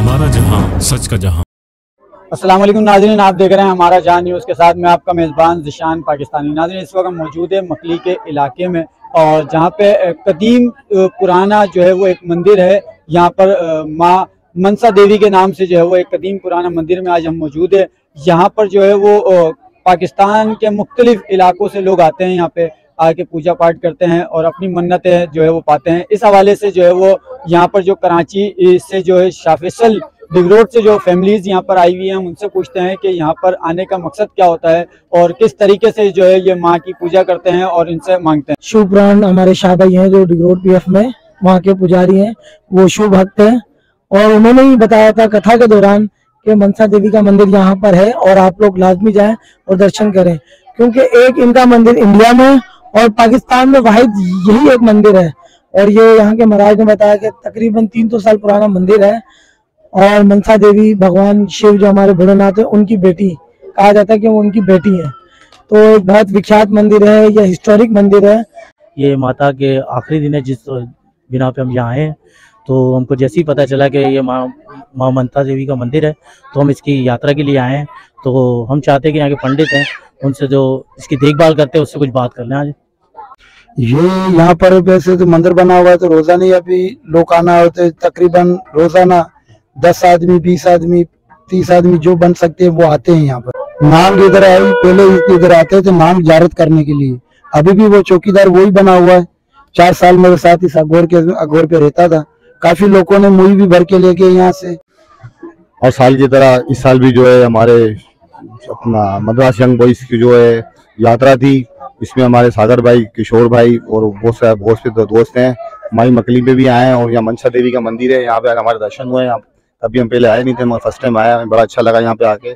हमारा जहां, सच का जहां। अस्सलाम वालेकुम नाज़रीन, आप देख रहे हैं हमारा जहां न्यूज़ के साथ मैं आपका मेज़बान ज़िशान पाकिस्तानी। नाज़रीन, इस वक्त हम मौजूद है मकली के इलाके में और जहां पे कदीम पुराना जो है वो एक मंदिर है। यहाँ पर माँ मनसा देवी के नाम से जो है वो एक कदीम पुराना मंदिर में आज हम मौजूद है। यहाँ पर जो है वो पाकिस्तान के मुख्तलिफ इलाकों से लोग आते हैं, यहाँ पे आके पूजा पाठ करते हैं और अपनी मन्नतें जो है वो पाते हैं। इस हवाले से जो है वो यहाँ पर जो कराची से जो है शाह फैसल डिग रोड से जो फैमिलीज यहाँ पर आई हुई हैं, हम उनसे पूछते हैं कि यहाँ पर आने का मकसद क्या होता है और किस तरीके से जो है ये माँ की पूजा करते हैं और इनसे मांगते हैं। शिव पुराण हमारे शाह भाई हैं जो डिग रोड PF में वहाँ के पुजारी हैं, वो शिव भक्त हैं और उन्होंने ही बताया था कथा के दौरान कि मनसा देवी का मंदिर यहाँ पर है और आप लोग लाजमी जाएं और दर्शन करें, क्योंकि एक इनका मंदिर इंडिया में और पाकिस्तान में वाहिद यही एक मंदिर है। और ये यहाँ के महाराज ने बताया कि तकरीबन 300 साल पुराना मंदिर है और मनसा देवी भगवान शिव जो हमारे भोलेनाथ है उनकी बेटी कहा जाता है कि वो उनकी बेटी है। तो एक बहुत विख्यात मंदिर है, यह हिस्टोरिक मंदिर है। ये माता के आखिरी दिन है जिस बिना पे हम यहाँ आए, तो हमको जैसे ही पता चला कि ये माँ मनसा देवी का मंदिर है तो हम इसकी यात्रा के लिए आए हैं। तो हम चाहते हैं कि यहाँ के पंडित हैं उनसे जो इसकी देखभाल करते हैं उससे कुछ बात कर लें आज। ये यहाँ पर वैसे तो मंदिर बना हुआ है तो रोजाना ही अभी लोग आना होते, तकरीबन रोजाना 10 आदमी 20 आदमी 30 आदमी जो बन सकते हैं वो आते हैं यहाँ पर। नाम इधर आई, पहले इधर आते थे नाम ज़ियारत करने के लिए। अभी भी वो चौकीदार वही बना हुआ है। 4 साल मेरे साथ इस अगोर पे रहता था। काफी लोगों ने मुई भी भर के लेके यहाँ से। और साल की तरह इस साल भी जो है हमारे अपना मद्रास यंग बॉयज की जो है यात्रा थी, इसमें हमारे सागर भाई, किशोर भाई और बहुत से दोस्त हैं। हमारी मकली पे भी आए हैं और यहाँ मनसा देवी का मंदिर है, यहाँ पे हमारे दर्शन हुए हैं। कभी हम पहले आए नहीं थे, फर्स्ट टाइम आया, हमें बड़ा अच्छा लगा यहाँ पे आके।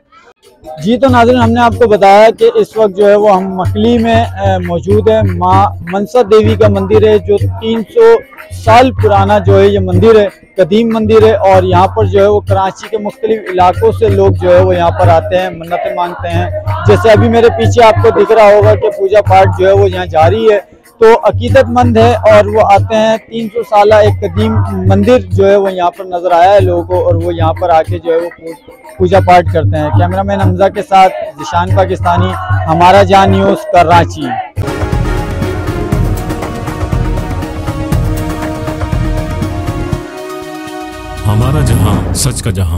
जी तो नाज़रीन, हमने आपको बताया कि इस वक्त जो है वो हम मकली में मौजूद है। माँ मनसा देवी का मंदिर है जो 300 साल पुराना जो है ये मंदिर है, कदीम मंदिर है। और यहाँ पर जो है वो कराची के मुख्तलिफ इलाकों से लोग जो है वो यहाँ पर आते हैं, मन्नतें मांगते हैं। जैसे अभी मेरे पीछे आपको दिख रहा होगा कि पूजा पाठ जो है वो यहाँ जारी है, तो अकीदतमंद है और वो आते हैं। 300 साल एक कदीम मंदिर जो है वो यहाँ पर नजर आया है लोगों को और वो यहाँ पर आके जो है वो पूजा पाठ करते हैं। कैमरामैन हमजा के साथ ज़िशान पाकिस्तानी, हमारा जहां न्यूज़, कराची। हमारा जहां, सच का जहां।